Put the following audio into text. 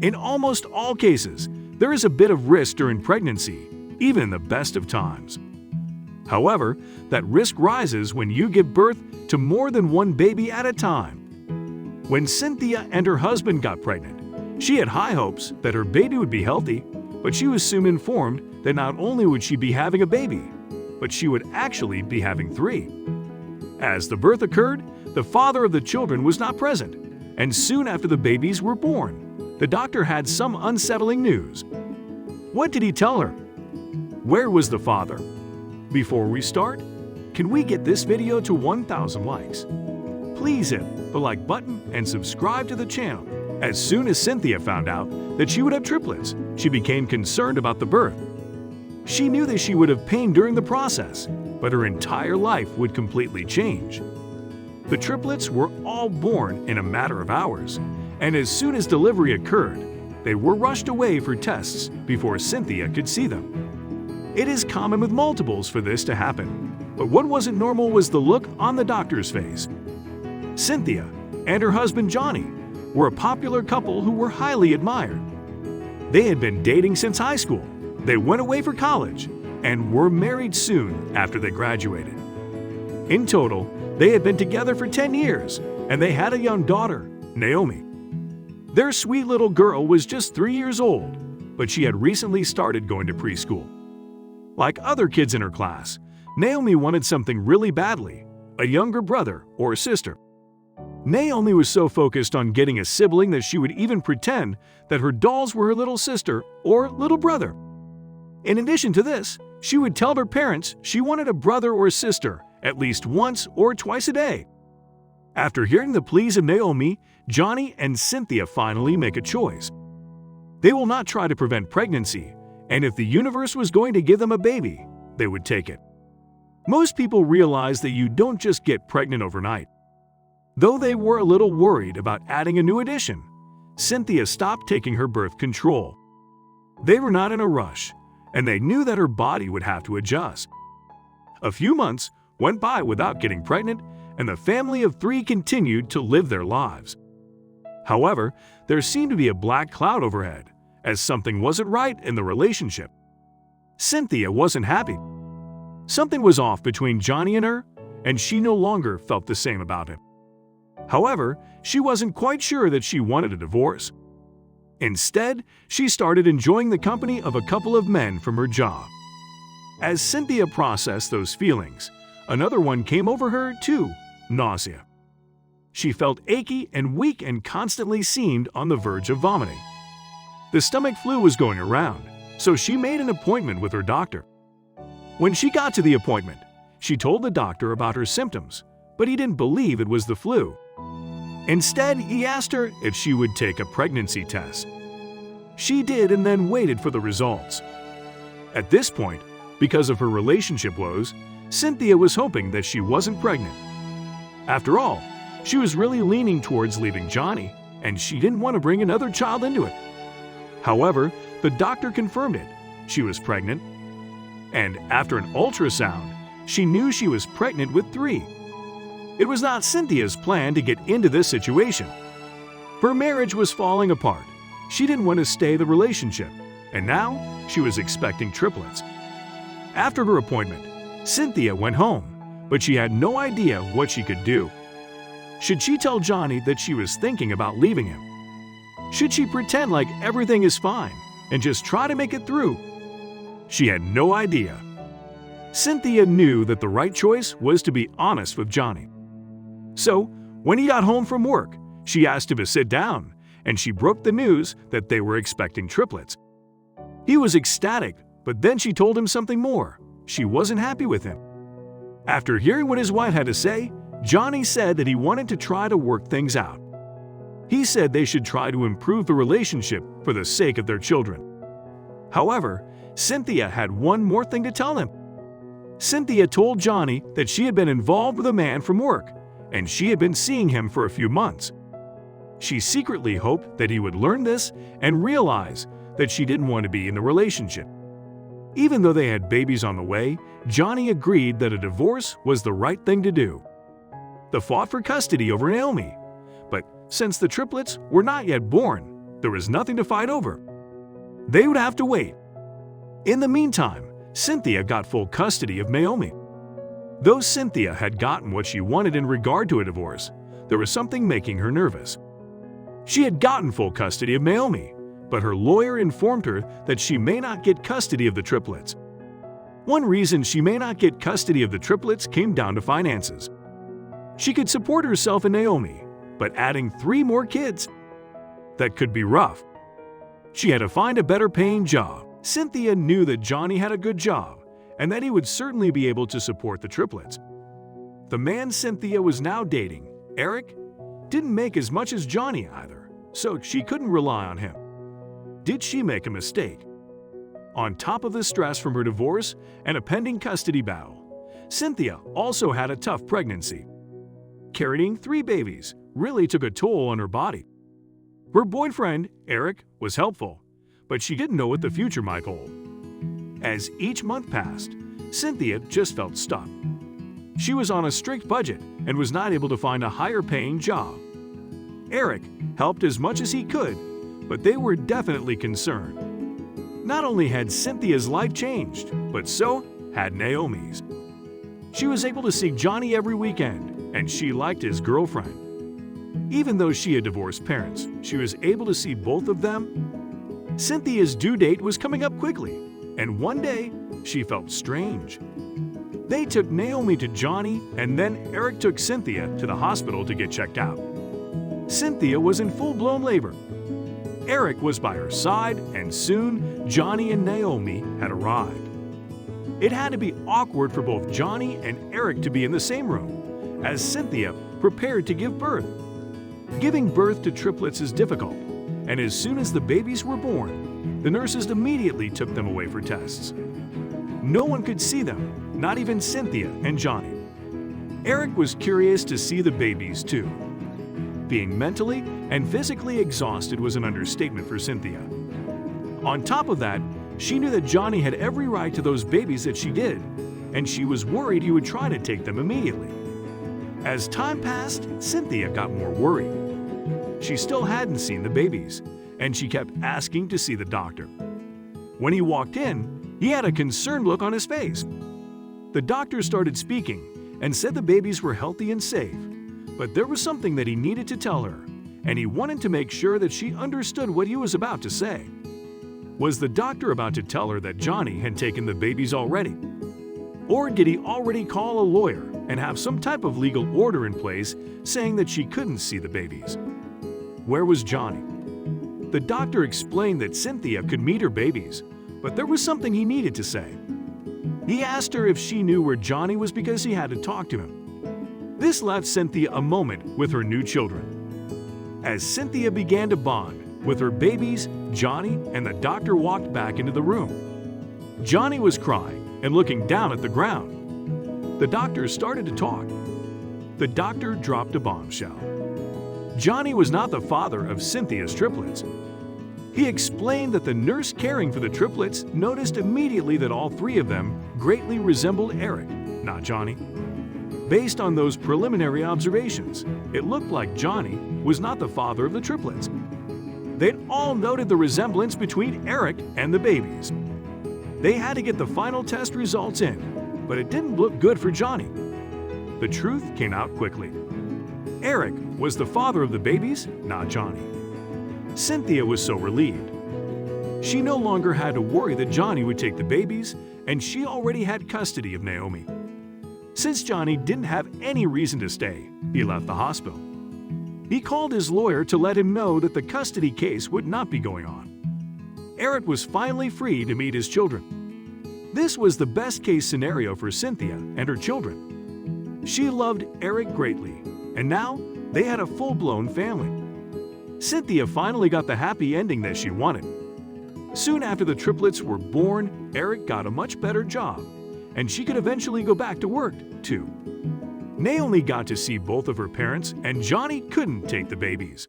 In almost all cases, there is a bit of risk during pregnancy, even in the best of times. However, that risk rises when you give birth to more than one baby at a time. When Cynthia and her husband got pregnant, she had high hopes that her baby would be healthy, but she was soon informed that not only would she be having a baby, but she would actually be having 3. As the birth occurred, the father of the children was not present, and soon after the babies were born, the doctor had some unsettling news. What did he tell her? Where was the father? Before we start, can we get this video to 1,000 likes? Please hit the like button and subscribe to the channel. As soon as Cynthia found out that she would have triplets, she became concerned about the birth. She knew that she would have pain during the process, but her entire life would completely change. The triplets were all born in a matter of hours, and as soon as delivery occurred, they were rushed away for tests before Cynthia could see them. It is common with multiples for this to happen, but what wasn't normal was the look on the doctor's face. Cynthia and her husband Johnny were a popular couple who were highly admired. They had been dating since high school, they went away for college, and were married soon after they graduated. In total, they had been together for 10 years, and they had a young daughter, Naomi. Their sweet little girl was just 3 years old, but she had recently started going to preschool. Like other kids in her class, Naomi wanted something really badly, a younger brother or sister. Naomi was so focused on getting a sibling that she would even pretend that her dolls were her little sister or little brother. In addition to this, she would tell her parents she wanted a brother or sister at least once or twice a day. After hearing the pleas of Naomi, Johnny and Cynthia finally make a choice. They will not try to prevent pregnancy, and if the universe was going to give them a baby, they would take it. Most people realize that you don't just get pregnant overnight. Though they were a little worried about adding a new addition, Cynthia stopped taking her birth control. They were not in a rush, and they knew that her body would have to adjust. A few months went by without getting pregnant, and the family of 3 continued to live their lives. However, there seemed to be a black cloud overhead, as something wasn't right in the relationship. Cynthia wasn't happy. Something was off between Johnny and her, and she no longer felt the same about him. However, she wasn't quite sure that she wanted a divorce. Instead, she started enjoying the company of a couple of men from her job. As Cynthia processed those feelings, another one came over her too: nausea. She felt achy and weak and constantly seemed on the verge of vomiting. The stomach flu was going around, so she made an appointment with her doctor. When she got to the appointment, she told the doctor about her symptoms, but he didn't believe it was the flu. Instead, he asked her if she would take a pregnancy test. She did and then waited for the results. At this point, because of her relationship woes, Cynthia was hoping that she wasn't pregnant. After all, she was really leaning towards leaving Johnny, and she didn't want to bring another child into it. However, the doctor confirmed it. She was pregnant. And after an ultrasound, she knew she was pregnant with 3. It was not Cynthia's plan to get into this situation. Her marriage was falling apart. She didn't want to stay in the relationship, and now she was expecting triplets. After her appointment, Cynthia went home, but she had no idea what she could do. Should she tell Johnny that she was thinking about leaving him? Should she pretend like everything is fine and just try to make it through? She had no idea. Cynthia knew that the right choice was to be honest with Johnny. So, when he got home from work, she asked him to sit down, and she broke the news that they were expecting triplets. He was ecstatic, but then she told him something more. She wasn't happy with him. After hearing what his wife had to say, Johnny said that he wanted to try to work things out. He said they should try to improve the relationship for the sake of their children. However, Cynthia had one more thing to tell him. Cynthia told Johnny that she had been involved with a man from work, and she had been seeing him for a few months. She secretly hoped that he would learn this and realize that she didn't want to be in the relationship. Even though they had babies on the way, Johnny agreed that a divorce was the right thing to do. They fought for custody over Naomi, but since the triplets were not yet born, There was nothing to fight over. They would have to wait. In the meantime, Cynthia got full custody of Naomi. Though Cynthia had gotten what she wanted in regard to a divorce, there was something making her nervous. She had gotten full custody of Naomi, but her lawyer informed her that she may not get custody of the triplets. One reason she may not get custody of the triplets came down to finances. She could support herself and Naomi, but adding 3 more kids? That could be rough. She had to find a better paying job. Cynthia knew that Johnny had a good job and that he would certainly be able to support the triplets. The man Cynthia was now dating, Eric, didn't make as much as Johnny either, so she couldn't rely on him. Did she make a mistake? On top of the stress from her divorce and a pending custody battle, Cynthia also had a tough pregnancy. Carrying 3 babies really took a toll on her body. Her boyfriend, Eric, was helpful, but she didn't know what the future might hold. As each month passed, Cynthia just felt stuck. She was on a strict budget and was not able to find a higher-paying job. Eric helped as much as he could, but they were definitely concerned. Not only had Cynthia's life changed, but so had Naomi's. She was able to see Johnny every weekend, and she liked his girlfriend. Even though she had divorced parents, she was able to see both of them. Cynthia's due date was coming up quickly, and one day she felt strange. They took Naomi to Johnny, and then Eric took Cynthia to the hospital to get checked out. Cynthia was in full-blown labor. Eric was by her side, and soon Johnny and Naomi had arrived. It had to be awkward for both Johnny and Eric to be in the same room, as Cynthia prepared to give birth. Giving birth to triplets is difficult, and as soon as the babies were born, the nurses immediately took them away for tests. No one could see them, not even Cynthia and Johnny. Eric was curious to see the babies too. Being mentally and physically exhausted was an understatement for Cynthia. On top of that, she knew that Johnny had every right to those babies that she did, and she was worried he would try to take them immediately. As time passed, Cynthia got more worried. She still hadn't seen the babies, and she kept asking to see the doctor. When he walked in, he had a concerned look on his face. The doctor started speaking and said the babies were healthy and safe, but there was something that he needed to tell her, and he wanted to make sure that she understood what he was about to say. Was the doctor about to tell her that Johnny had taken the babies already? Or did he already call a lawyer and have some type of legal order in place saying that she couldn't see the babies? Where was Johnny? The doctor explained that Cynthia could meet her babies, but there was something he needed to say. He asked her if she knew where Johnny was because he had to talk to him. This left Cynthia a moment with her new children. As Cynthia began to bond with her babies, Johnny and the doctor walked back into the room. Johnny was crying and looking down at the ground. The doctor started to talk. The doctor dropped a bombshell. Johnny was not the father of Cynthia's triplets. He explained that the nurse caring for the triplets noticed immediately that all 3 of them greatly resembled Eric, not Johnny. Based on those preliminary observations, it looked like Johnny was not the father of the triplets. They'd all noted the resemblance between Eric and the babies. They had to get the final test results in, but it didn't look good for Johnny. The truth came out quickly. Eric was the father of the babies, not Johnny. Cynthia was so relieved. She no longer had to worry that Johnny would take the babies, and she already had custody of Naomi. Since Johnny didn't have any reason to stay, he left the hospital. He called his lawyer to let him know that the custody case would not be going on. Eric was finally free to meet his children. This was the best-case scenario for Cynthia and her children. She loved Eric greatly, and now they had a full-blown family. Cynthia finally got the happy ending that she wanted. Soon after the triplets were born, Eric got a much better job, and she could eventually go back to work, too. Naomi got to see both of her parents, and Johnny couldn't take the babies.